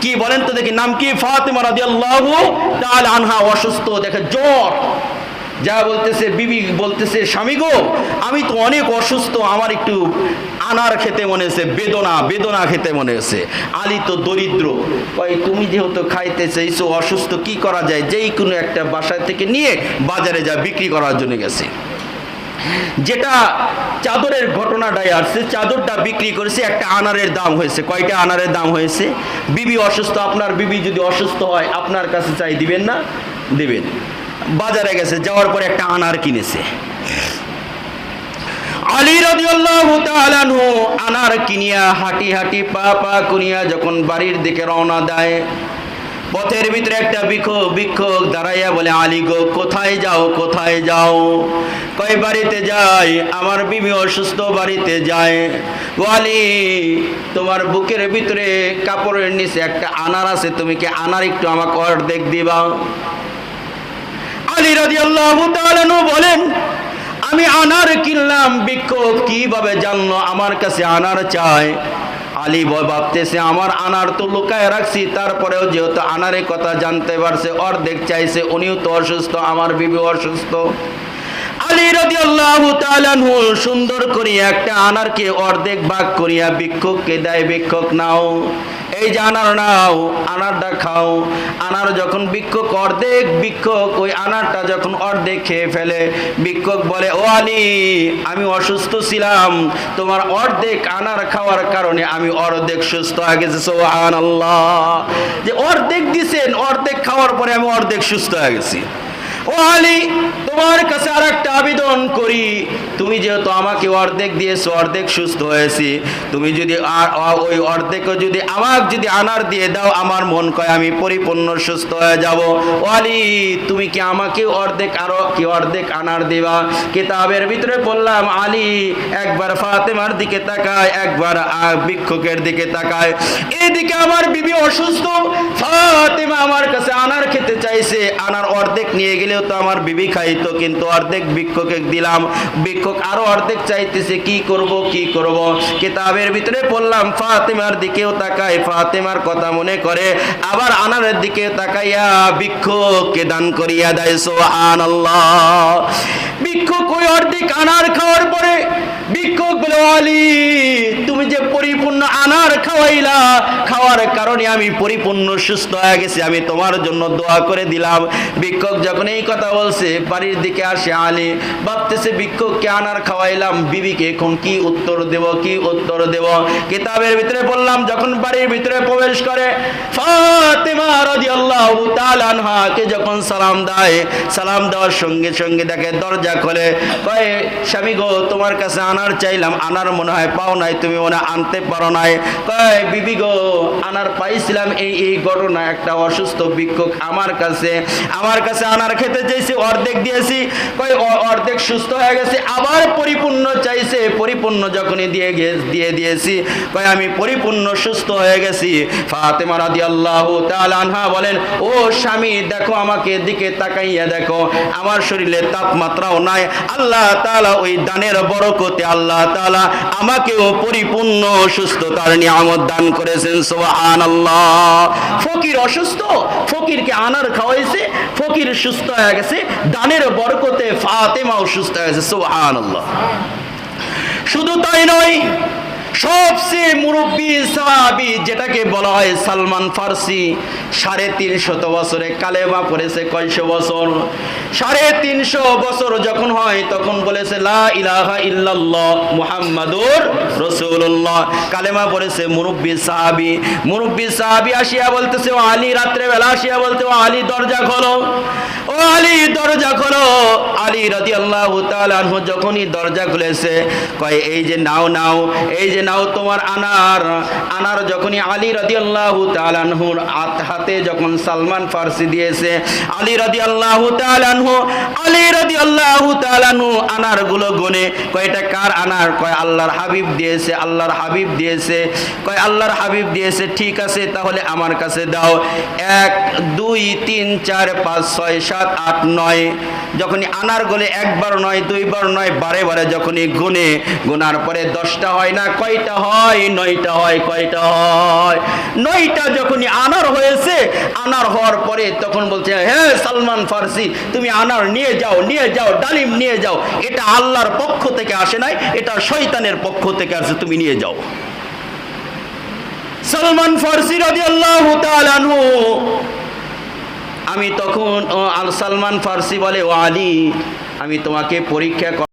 কি বলেন তো দেখি, নাম কি? ফাতেমা রাদিয়াল্লাহু তাআলা আনহা অসুস্থ, দেখে জ্বর। যা বলতেছে, বিবি বলতেছে, স্বামী গো আমি তো অনেক অসুস্থ, আমার একটু আনার খেতে মনে হয়েছে, বেদনা খেতে মনে হয়েছে। আলী তো দরিদ্র, কয় তুমি যেহেতু খাইতে চাইছো, অসুস্থ, কি করা যায়, যেই কোনো একটা বাসা থেকে নিয়ে বাজারে যা বিক্রি করার জন্য গেছে। যেটা চাদরের ঘটনাটাই আসছে, চাদরটা বিক্রি করেছে, একটা আনারের দাম হয়েছে। কয়টা আনারের দাম হয়েছে? বিবি অসুস্থ, আপনার বিবি যদি অসুস্থ হয় আপনার কাছে চাই, দিবেন না? দিবেন। বাজারে গেছে, যাওয়ার পরে একটা আনার কিনেছে। আলী রাদিয়াল্লাহু তাআলা আনহু আনার কিনিয়া হাঁটি হাঁটি পা করিয়া যখন বাড়ির দিকে রওনা দেয়, পথের ভিতরে একটা ভিক্ষুক দাঁড়াইয়া বলে, আলী গো কোথায় যাও? কয় বাড়িতে যাই, আমার বিবি অসুস্থ, বাড়িতে যায়। ও আলী, তোমার বুকের ভিতরে কাপড়ের নিচে একটা আনার আছে, তুমি কি আনার একটু আমাকে অর্ধেক দিবা? আলী রাদিয়াল্লাহু তাআলা আনহু বলেন, আমি আনার কিনলাম। ভিক্ষুক কিভাবে জানলো আমার কাছে আনার চাই? আলী ভাবতেছে, আমার আনার তো লুকায় রাখছি, তারপরেও যেহেতু আনারের কথা জানতে পারছে, অর্ধেক চাইছে। উনিও তো অসুস্থ, আমার বিবি অসুস্থ। আলী রাদিয়াল্লাহু তাআলা আনহু সুন্দর করে একটা আনারকে অর্ধেক ভাগ করিয়া ভিক্ষুককে দেয়। ভিক্ষুক নাও, এই যে আনার নাও, আনারটা খাও। আনার যখন ভিক্ষুক ওই আনারটা যখন অর্ধেক খেয়ে ফেলে, ভিক্ষুক বলে, ও আলী, আমি অসুস্থ ছিলাম, তোমার অর্ধেক আনার খাওয়ার কারণে আমি অর্ধেক সুস্থ হয়ে গেছি। সুবহানাল্লাহ, যে অর্ধেক দিছেন, অর্ধেক খাওয়ার পরে আমি অর্ধেক সুস্থ হয়ে গেছি। ও আলী, তোমার কাছে আর একটা আবেদন করি, তুমি যেহেতু আমাকে অর্ধেক দিয়েছো, অর্ধেক সুস্থ হয়েছি, তুমি যদি ওই অর্ধেক যদি আমাকে যদি আনার দিয়ে দাও, আমার মন কয় আমি পরিপূর্ণ সুস্থ হয়ে যাব। ও আলী, তুমি কি আমাকে অর্ধেক আনার দিবা? কিতাবের ভিতরে বললাম, আলী একবার ফাতেমার দিকে তাকায়, একবার ভিক্ষুকের দিকে তাকায়। এদিকে আমার বিবি অসুস্থ, ফাতেমা আমার কাছে আনার খেতে চাইছে, আনার অর্ধেক নিয়ে গেলেও তো আমার বিবি খাইতো, কিন্তু অর্ধেক ভিক্ষুকে দিলাম, ভিক্ষুক আরো অর্ধেক চাইতেছে, কি করব? কিতাবের ভিতরে পড়লাম, ফাতেমার দিকেও তাকায়, ফাতেমার কথা মনে করে, আবার আনারের দিকে তাকাইয়া ভিক্ষুককে দান করিয়া দেয়। সুবহানাল্লাহ। ভিক্ষুক ওই অর্ধেক আনার খাওয়ার পরে ভিক্ষুক বলে, আলী, তুমি যে পরিপূর্ণ আনার খাওয়াইলা, খাওয়ার কারণে আমি পরিপূর্ণ সুস্থ হয়ে গেছি, আমি তোমার জন্য দোয়া করে দিলাম। ভিক্ষুক যখন এই কথা বলছে, বাড়ির দিকে আসে আলী, ভাবতেছে ভিক্ষুককে আনার খাওয়াইলাম, বিবিকে এখন কি উত্তর দেব। কিতাবের ভিতরে বললাম, যখন বাড়ির ভিতরে প্রবেশ করে, ফাতেমা রাদিয়াল্লাহু তাআলা আনহাকে যখন সালাম দেয়, সালাম দেওয়ার সঙ্গে সঙ্গে দেখে দরজা খোলে। কয়, স্বামী গো, তোমার কাছে আনার চাইলাম, আনার মনে হয় পাও নাই, তুমি মনে আনতে পারো নাই। কয়, বিবি গো, আনার পাইছিলাম, এই ঘটনা, একটা অসুস্থ ভিক্ষুক আমার কাছে আনার খেতে চাইছে, অর্ধেক দিয়েছি, কয় অর্ধেক সুস্থ হয়ে গেছে, আবার পরিপূর্ণ চাইছে, পরিপূর্ণ যখনই দিয়ে দিয়েছি, কয় আমি পরিপূর্ণ সুস্থ হয়ে গেছি। ফাতেমা রাদিয়াল্লাহু তাআলা আনহা বলেন, ও স্বামী, দেখো আমাকে, দিকে তাকাইয়া দেখো, আমার শরীরে তাপমাত্রাও নাই, আল্লাহ তাআলা ওই দানের বরকতে আল্লাহ তাআলা আমাকেও পরিপূর্ণ সুস্থতার নিয়ামত দান করেছেন। সুবহানাল্লাহ। ফকির অসুস্থ, ফকিরকে আনার খাওয়াইছে, ফকির সুস্থ হয়ে গেছে, দানের বরকতে ফাতেমাও সুস্থ হয়ে গেছে। সুবহানাল্লাহ। শুধু তাই নয়, সবচেয়ে মুরব্বী সাহাবী যেটাকে বলা হয় সালমান ফার্সি, 350 বছরে কালেমা পড়েছে। কয়শো বছর? 350 বছর যখন হয় তখন বলেছে লা ইলাহা ইল্লাল্লাহ মুহাম্মাদুর রাসূলুল্লাহ, কালেমা পড়েছে। মুরব্বী সাহাবী আসিয়া বলতেছে, ও আলী, রাত্রে বেলা আসিয়া বলতে, ও আলী, দরজা খোলো, ও আলী, দরজা খোলো। আলী রাদিয়াল্লাহু তাআলা আনহু যখনই দরজা খুলেছে, কয়, এই যে নাও, এই যে নাও তোমার আনার যখনই আলী রাদিয়াল্লাহু তাআলা আনহুর হাতে যখন সালমান ফার্সি দিয়েছে, আলী রাদিয়াল্লাহু তাআলা আনহু আনারগুলো গুনে, কয়, এটা কার আনার? কয়, আল্লাহর হাবিব দিয়েছে। কয়, আল্লাহর হাবিব দিয়েছে, ঠিক আছে, তাহলে আমার কাছে দাও। 1 2 3 4 5 6 7 8 9, যখনই আনার গুলো একবার নয়, দুইবার নয়, বারে বারে যখনই গুনার পরে 10টা হয় না, কয় কয়টা হয়? 9টা হয়। কয়টা হয়? 9টা যখনই আনার হয়েছে, আনার হওয়ার পরে তখন বলছে, হ্যাঁ সালমান ফার্সি, তুমি আনার নিয়ে যাও, নিয়ে যাও, ডালিম নিয়ে যাও। এটা আল্লাহর পক্ষ থেকে আসে নাই, এটা শয়তানের পক্ষ থেকে আসে, তুমি নিয়ে যাও। সালমান ফার্সি রাদিয়াল্লাহু তাআলা আনহু, আমি তখন সালমান ফার্সি বলে, ও আলী, আমি তোমাকে পরীক্ষা